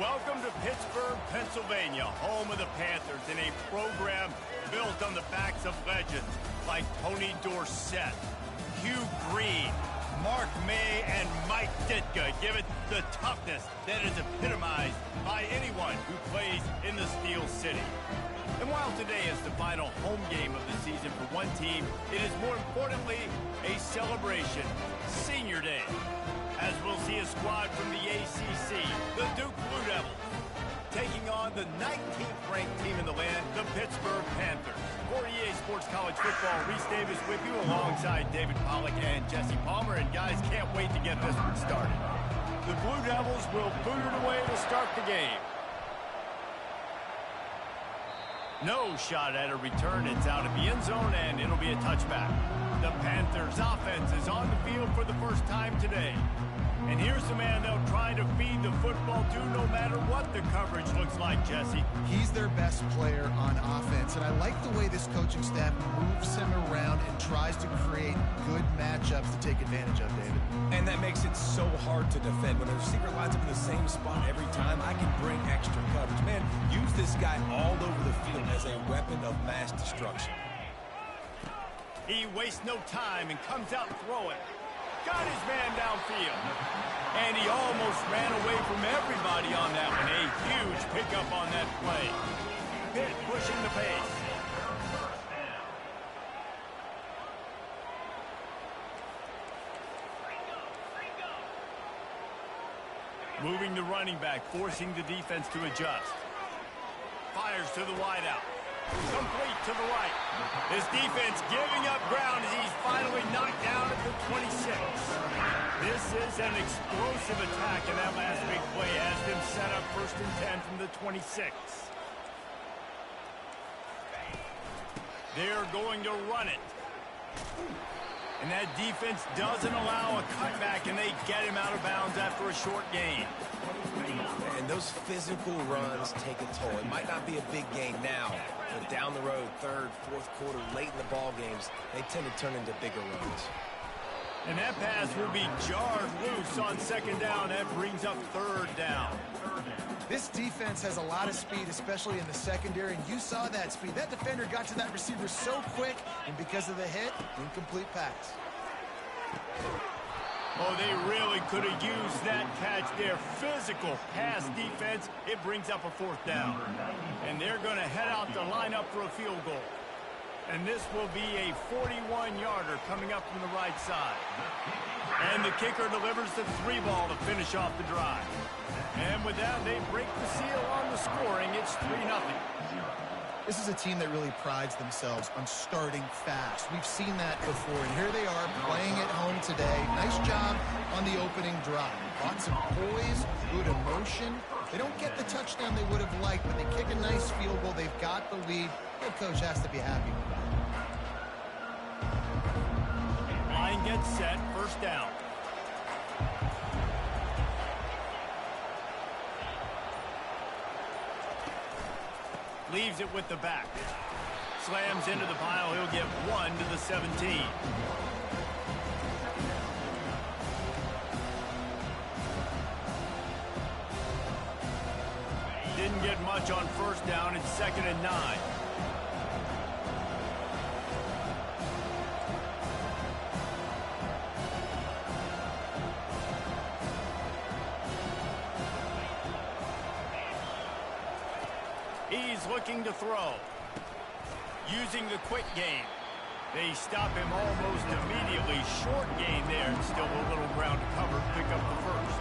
Welcome to Pittsburgh, Pennsylvania, home of the Panthers, in a program built on the backs of legends like Tony Dorsett, Hugh Green, Mark May, and Mike Ditka. Give it the toughness that is epitomized by anyone who plays in the Steel City. And while today is the final home game of the season for one team, it is more importantly a celebration, Senior Day, as we'll see a squad from the ACC, the Duke Blue Devils, taking on the 19th ranked team in the land, the Pittsburgh Panthers. For EA Sports College Football, Reese Davis with you alongside David Pollack and Jesse Palmer. And guys, can't wait to get this one started. The Blue Devils will boot it away to start the game. No shot at a return. It's out of the end zone, and it'll be a touchback. The Panthers' offense is on the field for the first time today. And here's the man they'll try to feed the football to no matter what the coverage looks like, Jesse. He's their best player on offense, and I like the way this coaching staff moves him around and tries to create good matchups to take advantage of, David. And that makes it so hard to defend. When a receiver lines up in the same spot every time, I can bring extra coverage. Man, use this guy all over the field as a weapon of mass destruction. He wastes no time and comes out throwing. Got his man downfield. And he almost ran away from everybody on that one. A huge pickup on that play. Pitt pushing the pace. Moving the running back, forcing the defense to adjust. Fires to the wideout. Complete to the right. This defense giving up ground as he's finally knocked down at the 26. This is an explosive attack, and that last big play has them set up 1st and 10 from the 26. They're going to run it. And that defense doesn't allow a cutback, and they get him out of bounds after a short gain. And those physical runs take a toll. It might not be a big gain now, but down the road, 3rd, 4th quarter, late in the ball games, they tend to turn into bigger runs. And that pass will be jarred loose on 2nd down. That brings up 3rd down. This defense has a lot of speed, especially in the secondary, and you saw that speed. That defender got to that receiver so quick, and because of the hit, incomplete pass. Oh, they really could have used that catch there. Physical pass defense. It brings up a 4th down. And they're going to head out to line up for a field goal. And this will be a 41-yarder coming up from the right side. And the kicker delivers the 3-ball to finish off the drive. And with that, they break the seal on the scoring. It's 3-0. This is a team that really prides themselves on starting fast. We've seen that before, and here they are playing at home today. Nice job on the opening drive. Lots of poise, good emotion. They don't get the touchdown they would have liked, but they kick a nice field goal. They've got the lead. Head coach has to be happy with that. Line gets set, 1st down. Leaves it with the back. Slams into the pile. He'll get 1 to the 17. Didn't get much on 1st down. It's 2nd and 9. He's looking to throw. Using the quick game. They stop him almost immediately. Short gain there, and still a little ground to cover. Pick up the 1st.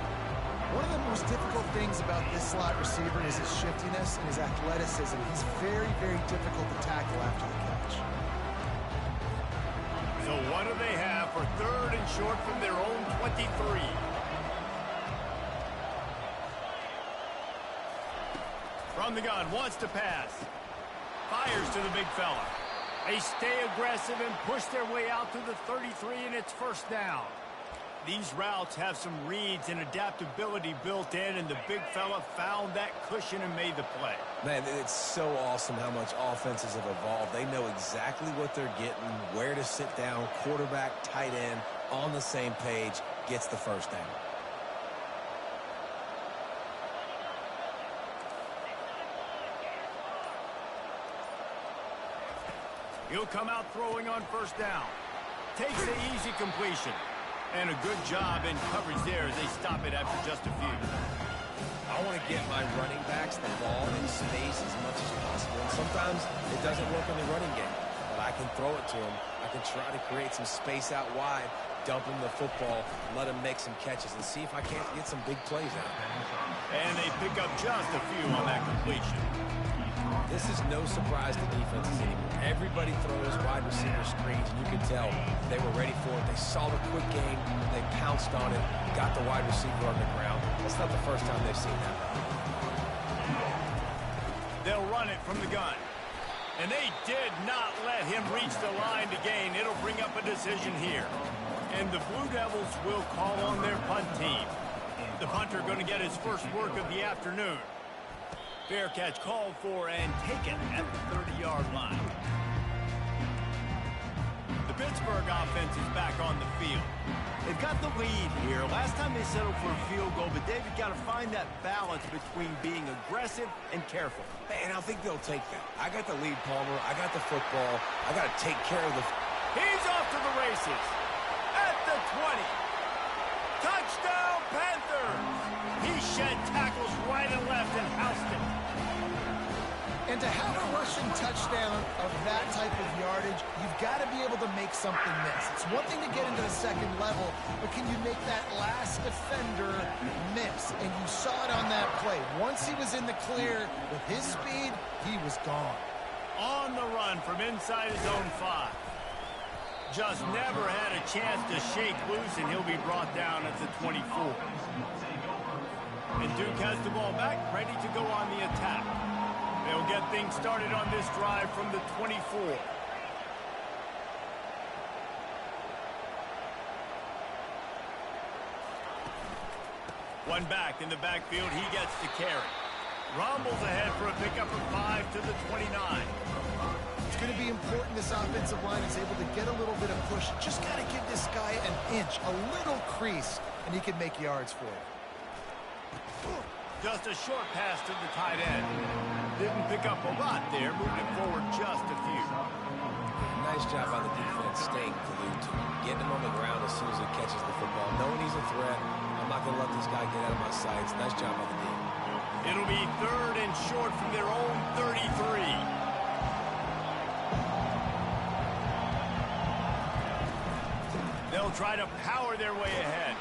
One of the most difficult things about this slot receiver is his shiftiness and his athleticism. He's very, very difficult to tackle after the catch. So what do they have for 3rd and short from their own 23? From the gun, wants to pass. Fires to the big fella. They stay aggressive and push their way out to the 33, and it's 1st down. These routes have some reads and adaptability built in, and the big fella found that cushion and made the play. Man, it's so awesome how much offenses have evolved. They know exactly what they're getting, where to sit down, quarterback, tight end, on the same page, gets the 1st down. He'll come out throwing on first down. Takes the easy completion. And a good job in coverage there as they stop it after just a few. I want to get my running backs the ball in space as much as possible. And sometimes it doesn't work in the running game. But I can throw it to him. I can try to create some space out wide, dump him the football, let him make some catches, and see if I can't get some big plays out. And they pick up just a few on that completion. This is no surprise to defenses anymore. Everybody throws wide receiver screens, and you can tell they were ready for it. They saw the quick game, they pounced on it, got the wide receiver on the ground. That's not the first time they've seen that. They'll run it from the gun. And they did not let him reach the line to gain. It'll bring up a decision here. And the Blue Devils will call on their punt team. The punter going to get his first work of the afternoon. Fair catch called for and taken at the 30-yard line. The Pittsburgh offense is back on the field. They've got the lead here. Last time they settled for a field goal, but David got to find that balance between being aggressive and careful. And I think they'll take that. I got the lead, Palmer. I got the football. I got to take care of the... He's off to the races. At the 20. Touchdown, Panthers! He shed tackles right and left and housed it. And to have a rushing touchdown of that type of yardage, you've got to be able to make something miss. It's one thing to get into the second level, but can you make that last defender miss? And you saw it on that play. Once he was in the clear with his speed, he was gone. On the run from inside his own 5. Just never had a chance to shake loose, and he'll be brought down at the 24. And Duke has the ball back, ready to go on the attack. They'll get things started on this drive from the 24. One back in the backfield, he gets to carry. Rumbles ahead for a pickup of 5 to the 29. It's going to be important this offensive line is able to get a little bit of push. Just got to give this guy an inch, a little crease, and he can make yards for it. Just a short pass to the tight end. Didn't pick up a lot there, moved it forward just a few. Nice job by the defense staying glued to him, getting him on the ground as soon as he catches the football, knowing he's a threat. I'm not going to let this guy get out of my sights. Nice job by the team. It'll be 3rd and short from their own 33. They'll try to power their way ahead.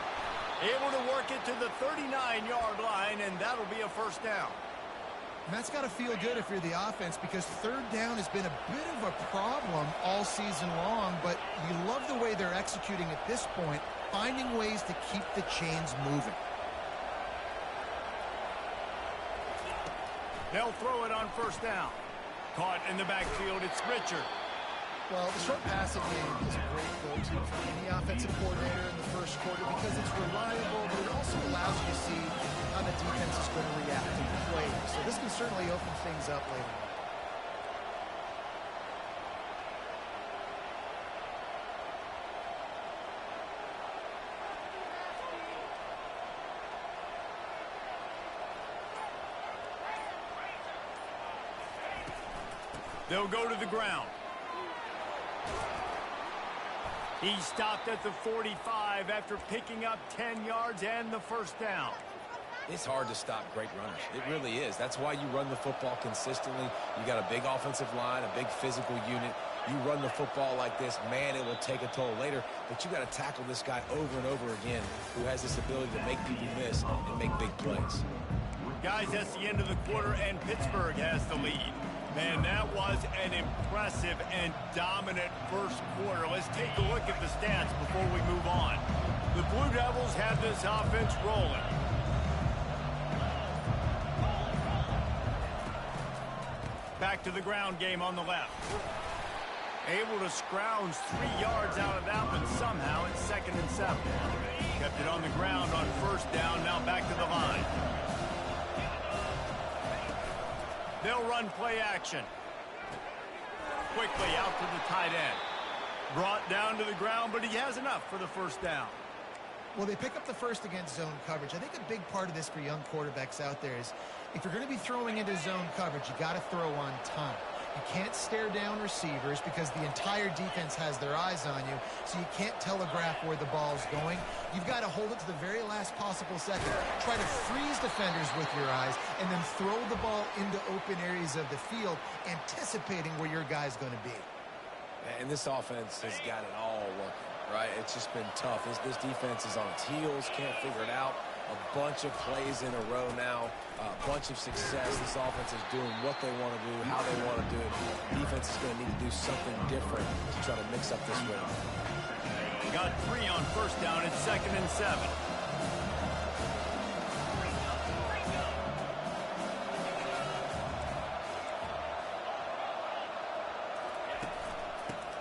Able to work it to the 39-yard line, and that'll be a first down. And that's got to feel good if you're the offense, because 3rd down has been a bit of a problem all season long, but you love the way they're executing at this point, finding ways to keep the chains moving. They'll throw it on first down. Caught in the backfield, it's Richard. Well, the short passing game is a great go-to for any offensive coordinator in the first quarter because it's reliable, but it also allows you to see how the defense is going to react to the play. So this can certainly open things up later on. They'll go to the ground. He stopped at the 45 after picking up 10 yards and the first down. It's hard to stop great runners. It really is. That's why you run the football consistently. You got a big offensive line, a big physical unit. You run the football like this, man, it will take a toll later. But you got to tackle this guy over and over again who has this ability to make people miss and make big plays. Guys, that's the end of the quarter, and Pittsburgh has the lead. Man, that was an impressive and dominant first quarter. Let's take a look at the stats before we move on. The Blue Devils have this offense rolling. Back to the ground game on the left. Able to scrounge 3 yards out of that one somehow in 2nd and 7. Kept it on the ground on first down, now back to the line. They'll run play action. Quickly out to the tight end. Brought down to the ground, but he has enough for the first down. Well, they pick up the first against zone coverage. I think a big part of this for young quarterbacks out there is if you're going to be throwing into zone coverage, you got to throw on time. You can't stare down receivers because the entire defense has their eyes on you, so you can't telegraph where the ball's going. You've got to hold it to the very last possible second. Try to freeze defenders with your eyes and then throw the ball into open areas of the field, anticipating where your guy's going to be. And this offense has got it all working, right? It's just been tough. This defense is on its heels, can't figure it out. A bunch of plays in a row now, a bunch of success. This offense is doing what they want to do, how they want to do it. Defense is going to need to do something different to try to mix up this win. Got 3 on first down. It's 2nd and 7.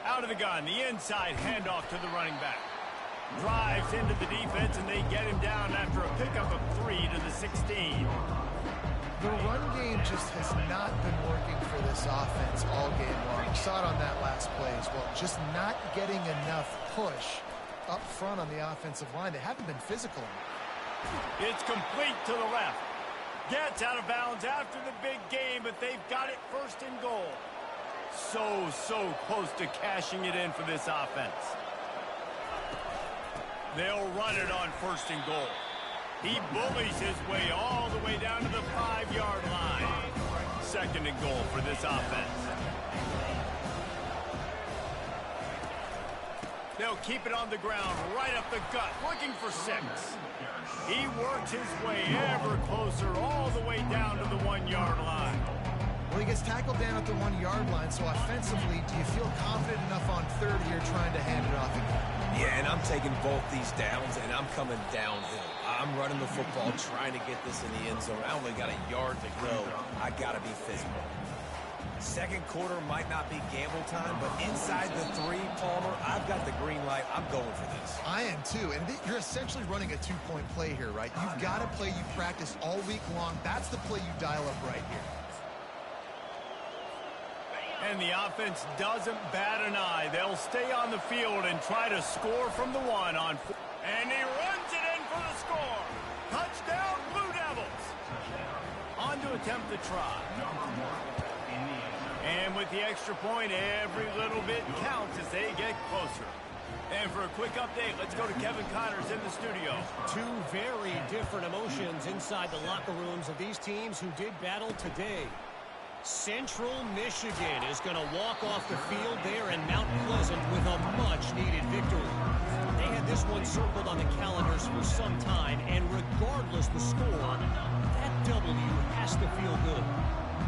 Out of the gun, the inside handoff to the running back. Drives into the defense, and they get him down after a pickup of 3 to the 16. The run game just has not been working for this offense all game long. We saw it on that last play as well. Just not getting enough push up front on the offensive line. They haven't been physical enough. It's complete to the left. Gets out of bounds after the big game, but they've got it 1st and goal. So close to cashing it in for this offense. They'll run it on 1st and goal. He bullies his way all the way down to the 5-yard line. 2nd and goal for this offense. They'll keep it on the ground, right up the gut, looking for 6. He works his way ever closer all the way down to the 1-yard line. Well, he gets tackled down at the 1-yard line, so offensively, do you feel confident enough on 3rd here trying to hand it off again? Yeah, and I'm taking both these downs, and I'm coming downhill. I'm running the football, trying to get this in the end zone. I only got a yard to go. I got to be physical. 2nd quarter might not be gamble time, but inside the 3, Palmer, I've got the green light. I'm going for this. I am too, and you're essentially running a 2-point play here, right? You've got a play you practice all week long. That's the play you dial up right here. And the offense doesn't bat an eye. They'll stay on the field and try to score from the 1 on 4. And he runs it in for the score. Touchdown, Blue Devils. On to attempt the try. And with the extra point, every little bit counts as they get closer. And for a quick update, let's go to Kevin Connors in the studio. 2 very different emotions inside the locker rooms of these teams who did battle today. Central Michigan is going to walk off the field there in Mount Pleasant with a much-needed victory. They had this one circled on the calendars for some time, and regardless the score, that W has to feel good.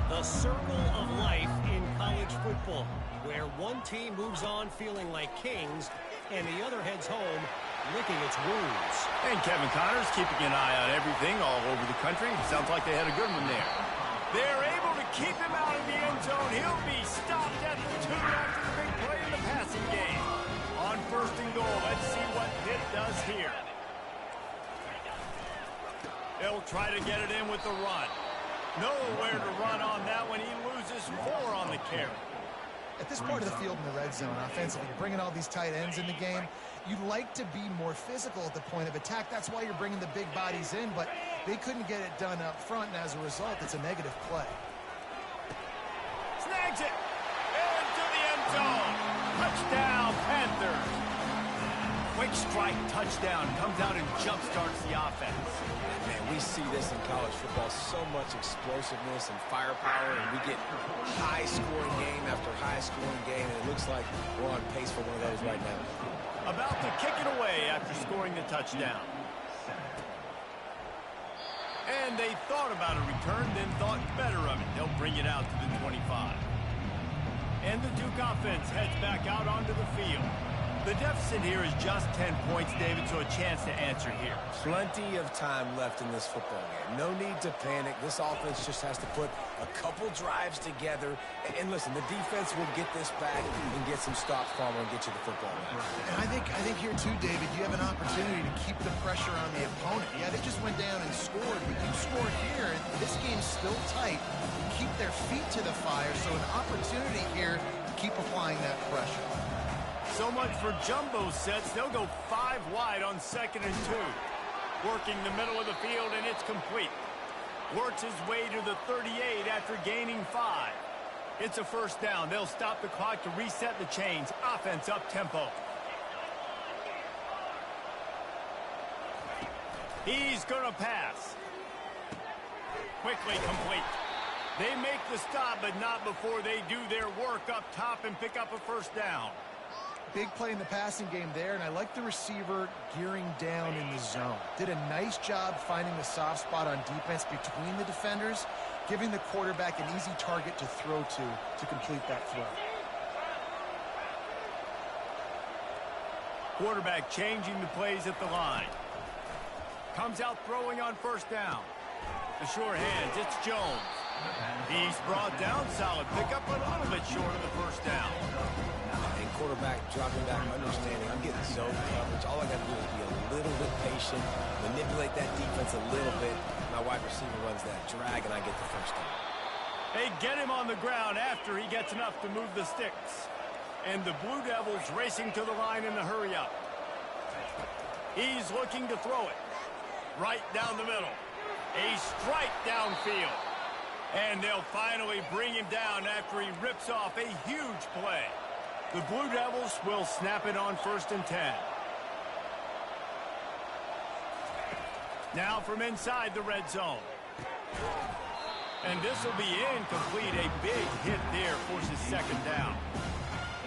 The circle of life in college football, where one team moves on feeling like kings, and the other heads home licking its wounds. And Kevin Connors keeping an eye on everything all over the country. Sounds like they had a good one there. They're able to keep him out of the end zone. He'll be stopped at the 2 after the big play in the passing game. On 1st and goal, let's see what Pitt does here. They'll try to get it in with the run. Nowhere to run on that one. He loses 4 on the carry. At this part of the field in the red zone, offensively, you're bringing all these tight ends in the game. You'd like to be more physical at the point of attack. That's why you're bringing the big bodies in, but they couldn't get it done up front, and as a result, it's a negative play. Snags it. Into the end zone. Touchdown, Panthers. Quick strike touchdown. Comes out and jump-starts the offense. Man, we see this in college football, so much explosiveness and firepower, and we get high-scoring game after high-scoring game, and it looks like we're on pace for one of those right now. About to kick it away after scoring the touchdown. And they thought about a return, then thought better of it. They'll bring it out to the 25. And the Duke offense heads back out onto the field. The deficit here is just 10 points, David, so a chance to answer here. Plenty of time left in this football game. No need to panic. This offense just has to put a couple drives together. And listen, the defense will get this back and get some stops, Palmer, and get you the football back. And I think here, too, David, you have an opportunity to keep the pressure on the opponent. Yeah, they just went down and scored, but you scored here, and this game's still tight. Keep their feet to the fire, so an opportunity here to keep applying that pressure. So much for jumbo sets. They'll go 5 wide on 2nd and 2. Working the middle of the field, and it's complete. Works his way to the 38 after gaining 5. It's a first down. They'll stop the clock to reset the chains. Offense up-tempo. He's going to pass. Quickly complete. They make the stop, but not before they do their work up top and pick up a first down. Big play in the passing game there, and I like the receiver gearing down in the zone. Did a nice job finding the soft spot on defense between the defenders, giving the quarterback an easy target to throw to complete that throw. Quarterback changing the plays at the line. Comes out throwing on first down. The sure hands, it's Jones. He's brought down, solid pickup, but a little bit short of the first down. And quarterback dropping back, understanding I'm getting zone coverage. All I got to do is be a little bit patient, manipulate that defense a little bit. My wide receiver runs that drag, and I get the first down. They get him on the ground after he gets enough to move the sticks. And the Blue Devils racing to the line in the hurry-up. He's looking to throw it. Right down the middle. A strike downfield. And they'll finally bring him down after he rips off a huge play. The Blue Devils will snap it on 1st and 10. Now from inside the red zone. And this will be incomplete. A big hit there forces 2nd down.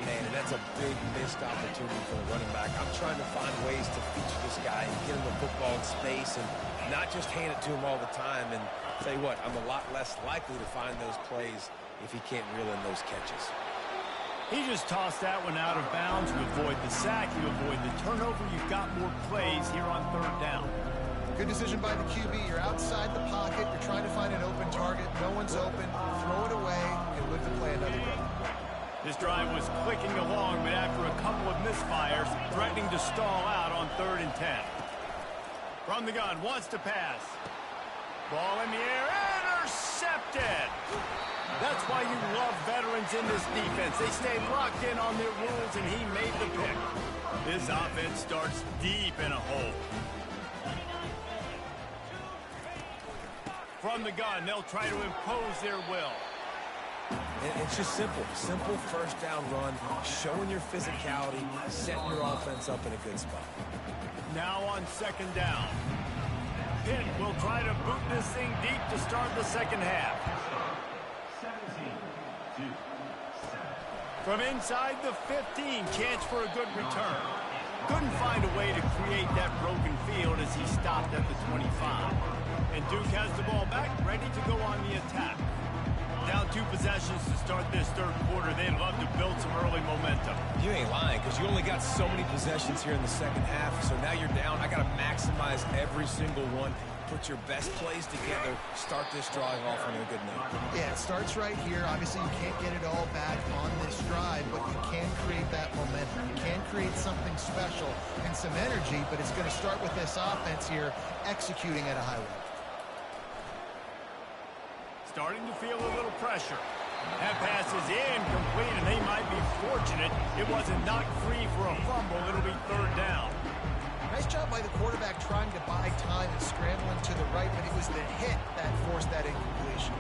Man, and that's a big missed opportunity for the running back. I'm trying to find ways to feature this guy and get him the football in space and not just hand it to him all the time. And tell you what, I'm a lot less likely to find those plays if he can't reel in those catches. He just tossed that one out of bounds. You avoid the sack, you avoid the turnover. You've got more plays here on 3rd down. Good decision by the QB. You're outside the pocket. You're trying to find an open target. No one's open. Throw it away and live to play another game. This drive was clicking along, but after a couple of misfires, threatening to stall out on 3rd and 10. From the gun, wants to pass. Ball in the air, intercepted! That's why you love veterans in this defense. They stay locked in on their rules, and he made the pick. This offense starts deep in a hole. From the gun, they'll try to impose their will. It's just simple. Simple first down run, showing your physicality, setting your offense up in a good spot. Now on 2nd down. Pitt will try to boot this thing deep to start the 2nd half. From inside the 15, chance for a good return. Couldn't find a way to create that broken field as he stopped at the 25. And Duke has the ball back, ready to go on the attack. Down 2 possessions to start this 3rd quarter. They'd love to build some early momentum. You ain't lying, because you only got so many possessions here in the 2nd half. So now you're down. I got to maximize every single one. Put your best plays together. Start this drive off on a good note. Yeah, it starts right here. Obviously, you can't get it all back on this drive, but you can create that momentum. You can create something special and some energy, but it's going to start with this offense here executing at a high level. Starting to feel a little pressure. That pass is incomplete, and they might be fortunate it wasn't knocked free for a fumble. It'll be 3rd down. Nice job by the quarterback trying to buy time and scrambling to the right, but it was the hit that forced that incompletion.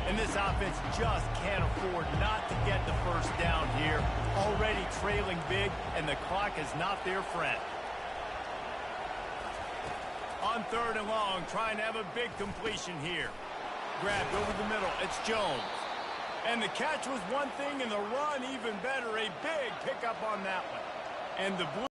And this offense just can't afford not to get the first down here. Already trailing big, and the clock is not their friend. On 3rd and long, trying to have a big completion here. Grabbed over the middle. It's Jones. And the catch was one thing, and the run even better. A big pickup on that one. And the Blue...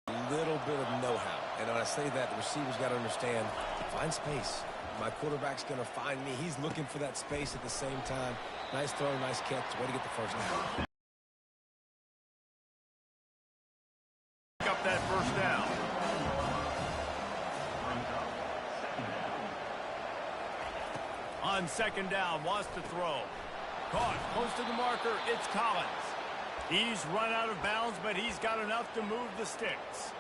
A little bit of know-how. And when I say that, the receiver's got to understand, find space. My quarterback's going to find me. He's looking for that space at the same time. Nice throw, nice catch. Way to get the first down. Up that first down. On 2nd down, wants to throw. Caught close to the marker, it's Collins. He's run out of bounds, but he's got enough to move the sticks.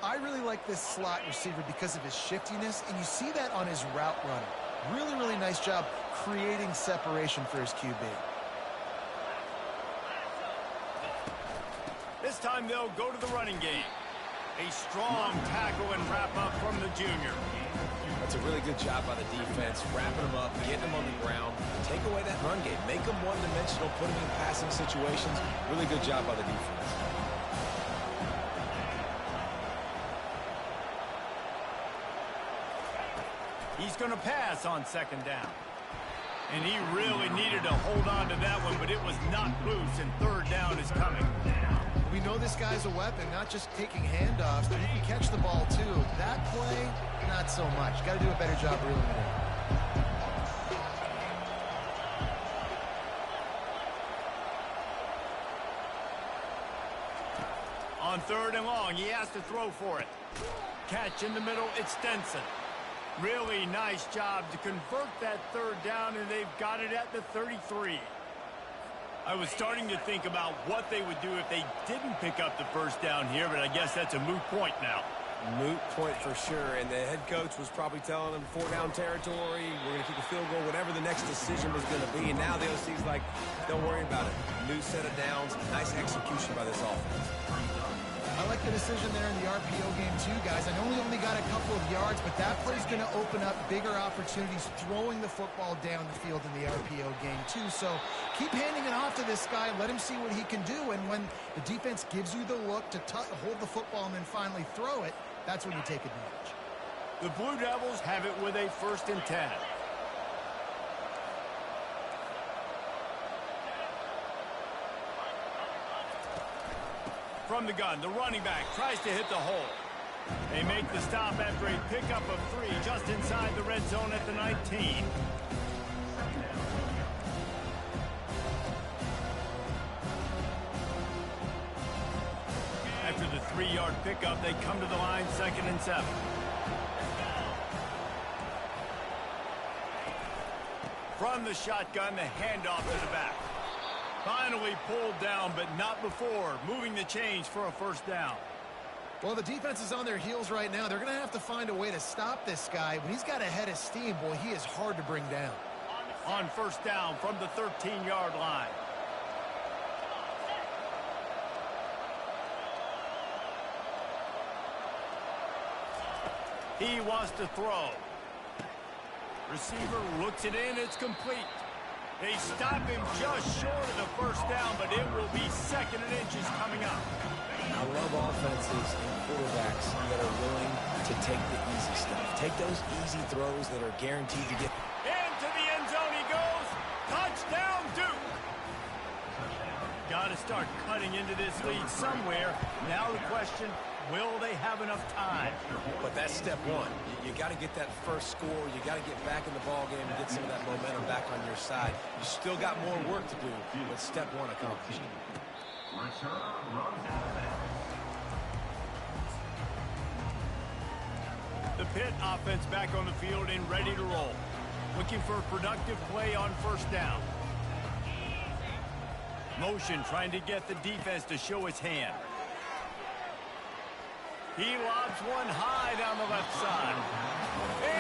I really like this slot receiver because of his shiftiness, and you see that on his route running. Really, really nice job creating separation for his QB. This time they'll go to the running game. A strong tackle and wrap-up from the junior. That's a really good job by the defense, wrapping them up, getting them on the ground, take away that run game, make them one-dimensional, put them in passing situations. Really good job by the defense. He's going to pass on second down. And he really needed to hold on to that one, but it was knocked loose, and third down is coming. We know this guy's a weapon, not just taking handoffs, but he can catch the ball too. That play, not so much. Got to do a better job reeling it in. On third and long, he has to throw for it. Catch in the middle, it's Stenson. Really nice job to convert that third down, and they've got it at the 33. I was starting to think about what they would do if they didn't pick up the first down here, but I guess that's a moot point now. Moot point for sure, and the head coach was probably telling them 4-down territory, we're going to kick a field goal, whatever the next decision was going to be, and now the OC's like, don't worry about it. New set of downs, nice execution by this offense. I like the decision there in the RPO game too, guys. I know we only got a couple of yards, but that play's going to open up bigger opportunities throwing the football down the field in the RPO game too. So keep handing it off to this guy. Let him see what he can do. And when the defense gives you the look to hold the football and then finally throw it, that's when you take advantage. The Blue Devils have it with a 1st and 10. From the gun, the running back tries to hit the hole. They make the stop after a pickup of 3 just inside the red zone at the 19. After the 3-yard pickup, they come to the line 2nd and 7. From the shotgun, the handoff to the back. Finally pulled down, but not before. Moving the chains for a 1st down. Well, the defense is on their heels right now. They're going to have to find a way to stop this guy. When he's got a head of steam, boy, he is hard to bring down. On 1st down from the 13-yard line. He wants to throw. Receiver looks it in. It's complete. They stop him just short of the 1st down, but it will be 2nd and inches coming up. I love offenses and quarterbacks that are willing to take the easy stuff. Take those easy throws that are guaranteed to get. Into the end zone he goes. Touchdown, Duke. Got to start cutting into this lead somewhere. Now the question, will they have enough time? But that's step one. You got to get that first score. You got to get back in the ball game and get some of that momentum back on your side. You still got more work to do, but step one accomplished. The Pitt offense back on the field and ready to roll. Looking for a productive play on 1st down. Motion trying to get the defense to show its hand. He lobs one high down the left side.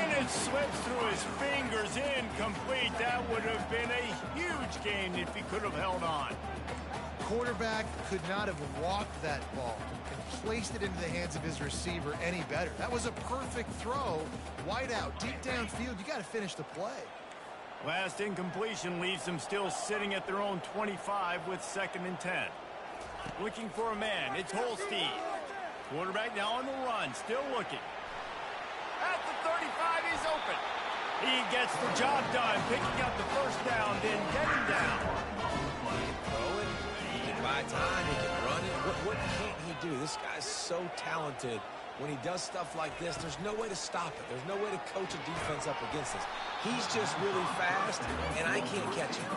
And it slips through his fingers, incomplete. That would have been a huge gain if he could have held on. Quarterback could not have walked that ball and placed it into the hands of his receiver any better. That was a perfect throw. Wide out, deep downfield. You got to finish the play. Last incompletion leaves them still sitting at their own 25 with 2nd and 10. Looking for a man. It's Holstein. Quarterback now on the run, still looking. At the 35, he's open. He gets the job done, picking up the 1st down, then getting down. He can throw it, he can buy time, he can run it. What can't he do? This guy's so talented. When he does stuff like this, there's no way to stop it. There's no way to coach a defense up against this. He's just really fast, and I can't catch him.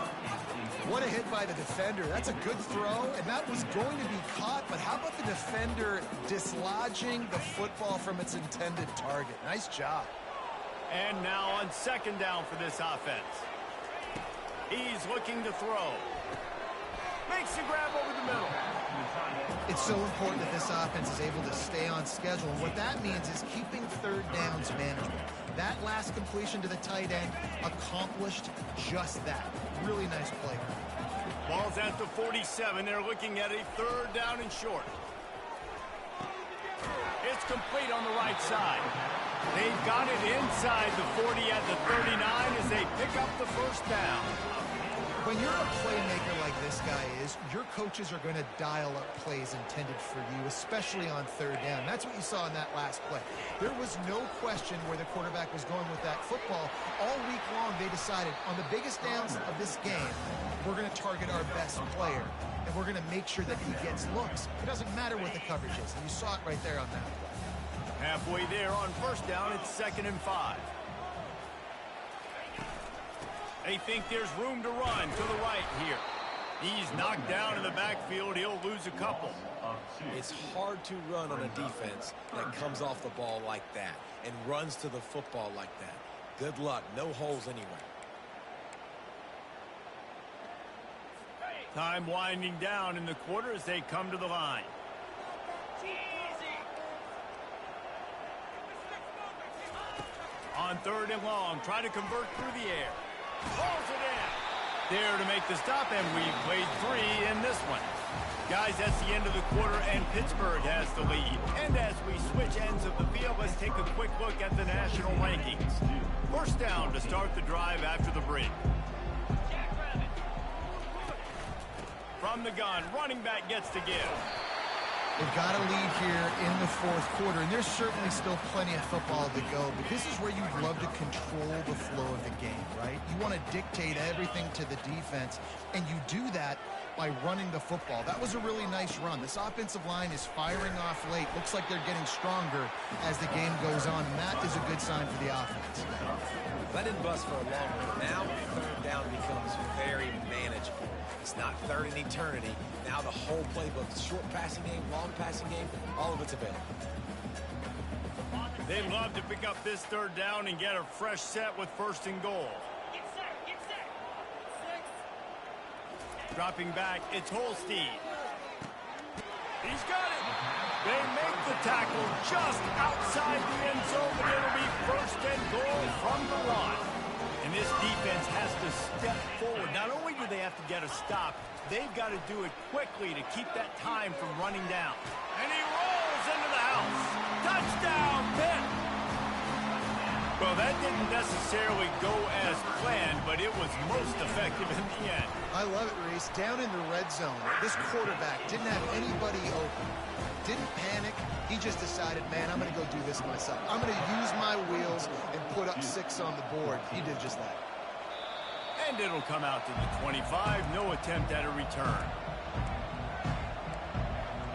What a hit by the defender. That's a good throw, and that was going to be caught, but how about the defender dislodging the football from its intended target? Nice job. And now on 2nd down for this offense. He's looking to throw. Makes the grab over the middle. It's so important that this offense is able to stay on schedule, and what that means is keeping 3rd downs management. That last completion to the tight end accomplished just that. Really nice play. Ball's at the 47. They're looking at a 3rd down and short. complete on the right side. They've got it inside the 40 at the 39 as they pick up the first down. When you're a playmaker like this guy is, your coaches are going to dial up plays intended for you, especially on third down. That's what you saw in that last play. There was no question where the quarterback was going with that football. All week long, they decided on the biggest downs of this game, we're going to target our best player, and we're going to make sure that he gets looks. It doesn't matter what the coverage is, and you saw it right there on that play. Halfway there on first down, it's 2nd and 5. They think there's room to run to the right here. He's knocked down in the backfield. He'll lose a couple. It's hard to run on a defense that comes off the ball like that and runs to the football like that. Good luck. No holes anywhere. Time winding down in the quarter as they come to the line. On 3rd and long, try to convert through the air. Pulls it in. There to make the stop, and we've played 3 in this one. Guys, that's the end of the quarter, and Pittsburgh has the lead. And as we switch ends of the field, let's take a quick look at the national rankings. First down to start the drive after the break. From the gun, running back gets to give. They've got a lead here in the 4th quarter, and there's certainly still plenty of football to go, but this is where you'd love to control the flow of the game, right? You want to dictate everything to the defense, and you do that by running the football. That was a really nice run. This offensive line is firing off late. Looks like they're getting stronger as the game goes on, and that is a good sign for the offense. That didn't bust for a long one. Now 3rd down becomes very manageable. It's not 3rd in eternity. Now the whole playbook, short passing game, long passing game, all of it's available. They'd love to pick up this 3rd down and get a fresh set with 1st and goal. Get set. 6. Dropping back, it's Holstein. He's got it. They make the tackle just outside the end zone, but it'll be 1st and goal from the 1. And this defense has to step forward. Not only do they have to get a stop, they've got to do it quickly to keep that time from running down. And he rolls into the house. Touchdown, Pitt! Well, that didn't necessarily go as planned, but it was most effective in the end. I love it, Reese. Down in the red zone, this quarterback didn't have anybody open. Didn't panic. He just decided, man, I'm going to go do this myself. I'm going to use my wheels and put up 6 on the board. He did just that. And it'll come out to the 25. No attempt at a return.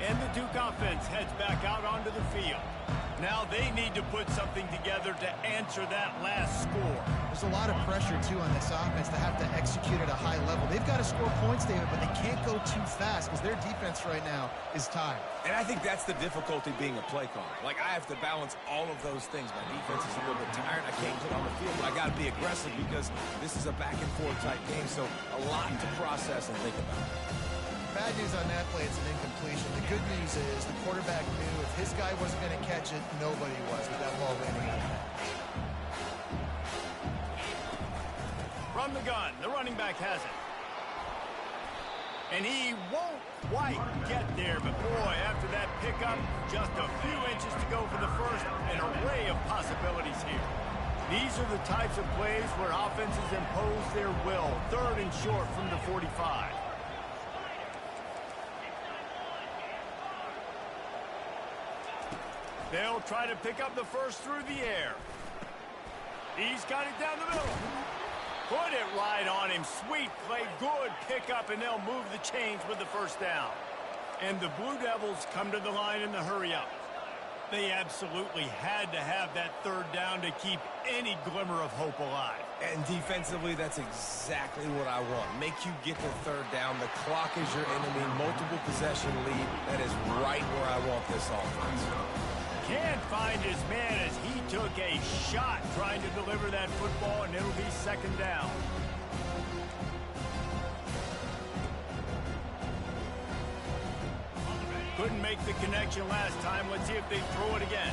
And the Duke offense heads back out onto the field. Now they need to put something together to answer that last score. There's a lot of pressure, too, on this offense to have to execute at a high level. They've got to score points, David, but they can't go too fast because their defense right now is tired. And I think that's the difficulty being a play caller. Like, I have to balance all of those things. My defense is a little bit tired. I can't get on the field, but I got to be aggressive because this is a back-and-forth type game, so a lot to process and think about. Bad news on that play, it's an incompletion. The good news is the quarterback knew if his guy wasn't going to catch it, nobody was with that ball landing out of bounds. From the gun, the running back has it. And he won't quite get there, but boy, after that pickup, just a few inches to go for the first, an array of possibilities here. These are the types of plays where offenses impose their will. 3rd and short from the 45. They'll try to pick up the first through the air. He's got it down the middle. Put it right on him. Sweet play, good pickup, and they'll move the chains with the first down. And the Blue Devils come to the line in the hurry-up. They absolutely had to have that 3rd down to keep any glimmer of hope alive. And defensively, that's exactly what I want. Make you get the 3rd down. The clock is your enemy. Multiple possession lead. That is right where I want this offense. Can't find his man as he took a shot trying to deliver that football, and it'll be 2nd down. Couldn't make the connection last time. Let's see if they throw it again.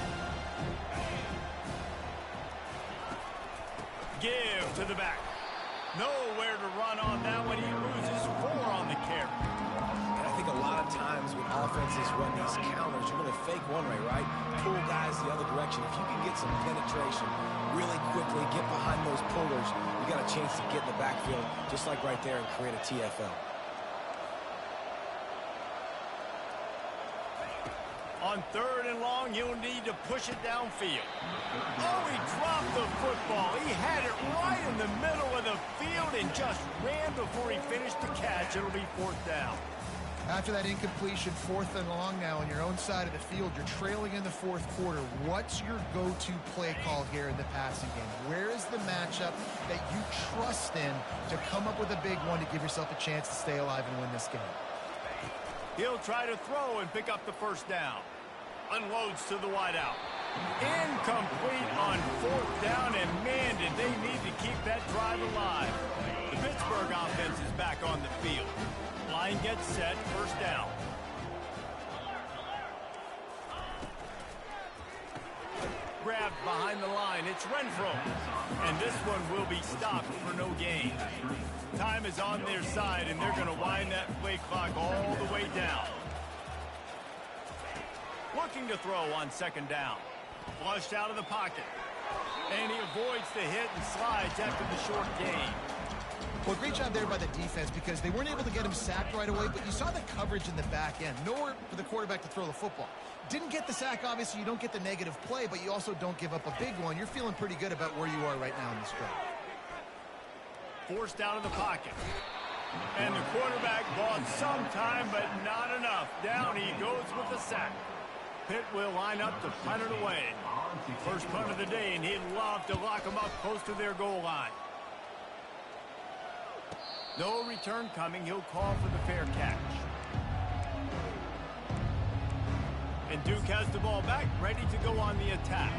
Give to the back. Nowhere to run on that one. He loses 4 on the carry. And I think a lot of times when offenses run these counters, you're going to to fake one way, right? Pull guys the other direction. If you can get some penetration really quickly, get behind those pullers, you got a chance to get in the backfield, just like right there, and create a TFL. On 3rd and long, he'll need to push it downfield. Oh, he dropped the football. He had it right in the middle of the field and just ran before he finished the catch. It'll be 4th down. After that incompletion, 4th and long now on your own side of the field, you're trailing in the 4th quarter. What's your go-to play call here in the passing game? Where is the matchup that you trust in to come up with a big one to give yourself a chance to stay alive and win this game? He'll try to throw and pick up the 1st down. Unloads to the wideout. Incomplete on 4th down, and man, did they need to keep that drive alive. The Pittsburgh offense is back on the field. Line gets set, 1st down. Grabbed behind the line, it's Renfro. And this one will be stopped for no gain. Time is on their side, and they're going to wind that play clock all the way down. Looking to throw on 2nd down. Flushed out of the pocket. And he avoids the hit and slides after the short gain. Well, great job there by the defense because they weren't able to get him sacked right away, but you saw the coverage in the back end. Nowhere for the quarterback to throw the football. Didn't get the sack, obviously. You don't get the negative play, but you also don't give up a big one. You're feeling pretty good about where you are right now in this drive. Forced out of the pocket. And the quarterback bought some time, but not enough. Down he goes with the sack. Pitt will line up to punt it away. First punt of the day, and he'd love to lock them up close to their goal line. No return coming. He'll call for the fair catch. And Duke has the ball back, ready to go on the attack.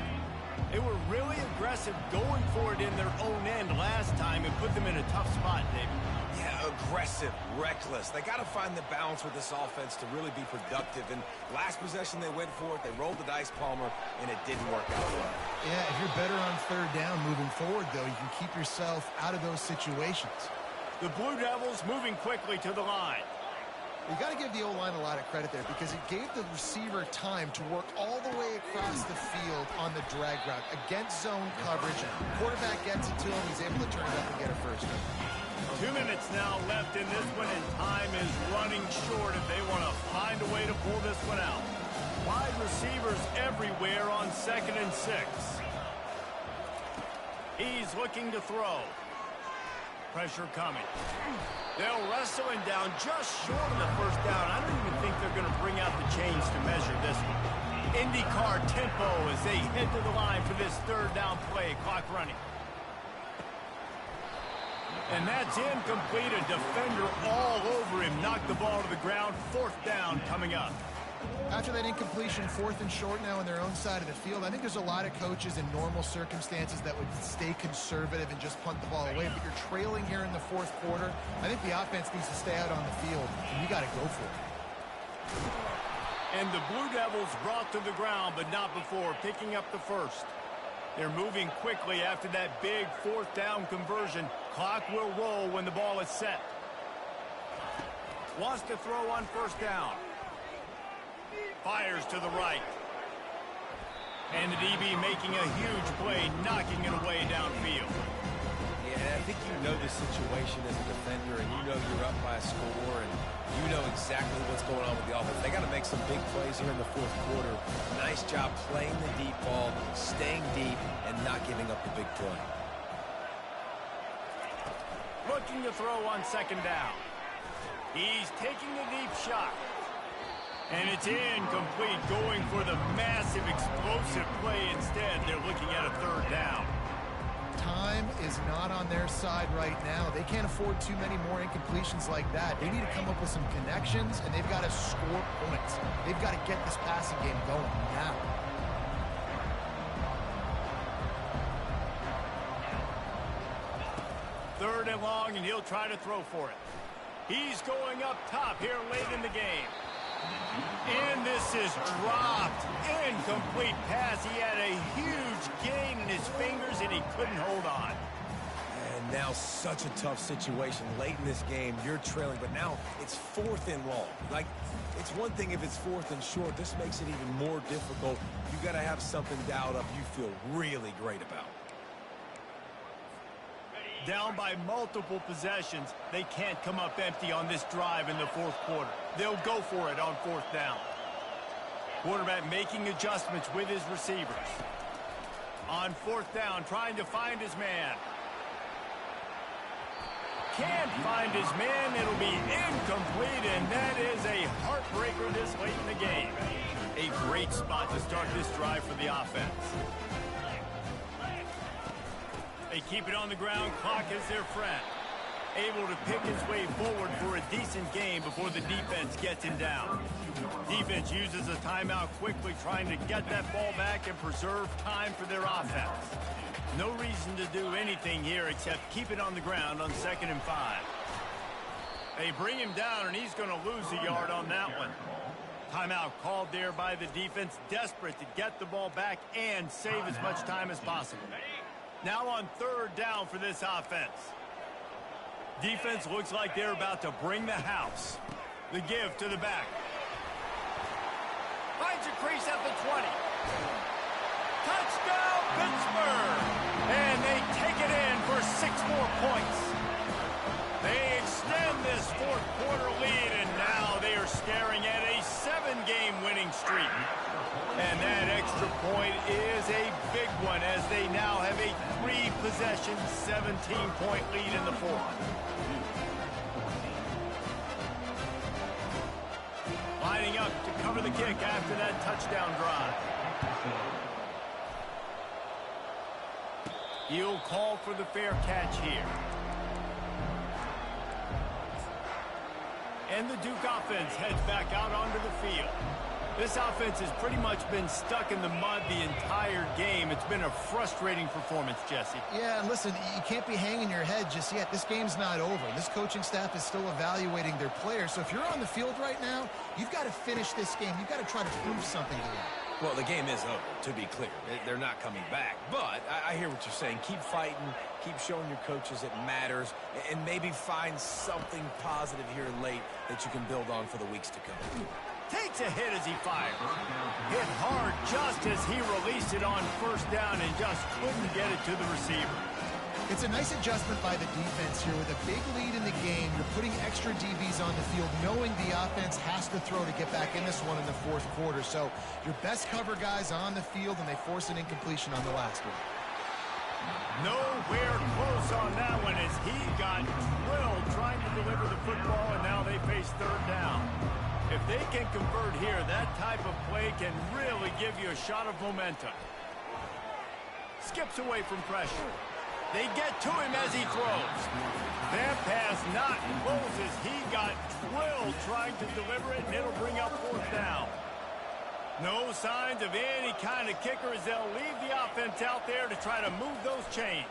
They were really aggressive going for it in their own end last time and put them in a tough spot, David. Yeah, aggressive, reckless. They got to find the balance with this offense to really be productive. And last possession they went for it, they rolled the dice, Palmer, and it didn't work out well. Yeah, if you're better on 3rd down moving forward, though, you can keep yourself out of those situations. The Blue Devils moving quickly to the line. You got to give the O-line a lot of credit there because it gave the receiver time to work all the way across the field on the drag route against zone coverage. Quarterback gets it to him. He's able to turn it up and get a 1st down. 2 minutes now left in this one, and time is running short if they want to find a way to pull this one out. Wide receivers everywhere on 2nd and 6. He's looking to throw. Pressure coming. They'll wrestle him down just short of the 1st down. I don't even think they're going to bring out the chains to measure this one. IndyCar tempo as they head to the line for this 3rd down play. Clock running. And that's incomplete. A defender all over him. Knocked the ball to the ground. 4th down coming up. After that incompletion, 4th and short now on their own side of the field, I think there's a lot of coaches in normal circumstances that would stay conservative and just punt the ball away. But you're trailing here in the 4th quarter. I think the offense needs to stay out on the field, and you got to go for it. And the Blue Devils brought to the ground, but not before picking up the 1st. They're moving quickly after that big 4th down conversion. Clock will roll when the ball is set. Wants to throw on 1st down. Fires to the right. And the DB making a huge play, knocking it away downfield. Yeah, I think you know the situation as a defender, and you know you're up by a score, and you know exactly what's going on with the offense. They got to make some big plays here in the 4th quarter. Nice job playing the deep ball, staying deep, and not giving up the big play. Looking to throw on 2nd down. He's taking a deep shot. And it's incomplete, going for the massive explosive play instead. They're looking at a 3rd down. Time is not on their side right now. They can't afford too many more incompletions like that. They need to come up with some connections, and they've got to score points. They've got to get this passing game going now. Third and long, and he'll try to throw for it. He's going up top here late in the game. And this is dropped. Incomplete pass. He had a huge gain in his fingers, and he couldn't hold on. And Now such a tough situation. Late in this game, you're trailing, but now it's 4th and long. Like, it's one thing if it's 4th and short. This makes it even more difficult. You got to have something dialed up you feel really great about. Down by multiple possessions, they can't come up empty on this drive in the 4th quarter. They'll go for it on 4th down. Quarterback making adjustments with his receivers. On 4th down, trying to find his man. Can't find his man. It'll be incomplete, and that is a heartbreaker this late in the game. A great spot to start this drive for the offense. They keep it on the ground. Clock is their friend. Able to pick his way forward for a decent game before the defense gets him down. Defense uses a timeout quickly, trying to get that ball back and preserve time for their offense. No reason to do anything here except keep it on the ground on 2nd and 5. They bring him down, and he's going to lose a yard on that one. Timeout called there by the defense, desperate to get the ball back and save as much time as possible. Now on 3rd down for this offense. Defense looks like they're about to bring the house. The give to the back. Finds a crease at the 20. Touchdown, Pittsburgh! And they take it in for 6 more points. They extend this 4th quarter lead, and now they are staring at a 7-game winning streak. And that extra point is a big one, as they now have a 3-possession, 17-point lead in the 4th. Lining up to cover the kick after that touchdown drive. He'll call for the fair catch here. And the Duke offense heads back out onto the field. This offense has pretty much been stuck in the mud the entire game. It's been a frustrating performance, Jesse. Yeah, and listen, you can't be hanging your head just yet. This game's not over. This coaching staff is still evaluating their players. So if you're on the field right now, you've got to finish this game. You've got to try to prove something to them. Well, the game is over, to be clear. They're not coming back. But I hear what you're saying. Keep fighting. Keep showing your coaches it matters. And maybe find something positive here late that you can build on for the weeks to come. Takes a hit as he fires. Hit hard just as he released it on 1st down and just couldn't get it to the receiver. It's a nice adjustment by the defense here. With a big lead in the game, you're putting extra DBs on the field, knowing the offense has to throw to get back in this one in the 4th quarter. So your best cover guys on the field, and they force an incompletion on the last one. Nowhere close on that one as he got drilled trying to deliver the football, and now they face 3rd down. If they can convert here, that type of play can really give you a shot of momentum. Skips away from pressure. They get to him as he throws. That pass not close as he got drilled trying to deliver it, and it'll bring up 4th down. No signs of any kind of kicker as they'll leave the offense out there to try to move those chains.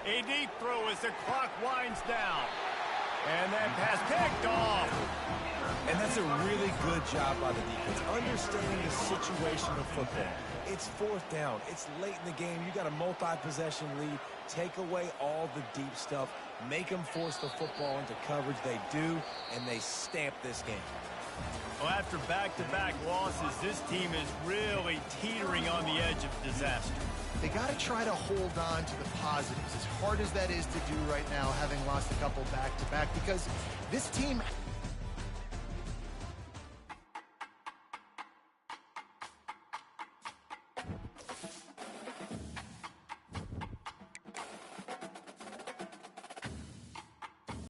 A deep throw as the clock winds down. And that pass picked off. And that's a really good job by the defense, understanding the situation of football. It's 4th down. It's late in the game. You got a multi-possession lead. Take away all the deep stuff. Make them force the football into coverage. They do, and they stamp this game. Well, after back-to-back losses, this team is really teetering on the edge of disaster. They got to try to hold on to the positives, as hard as that is to do right now, having lost a couple back-to-back, because this team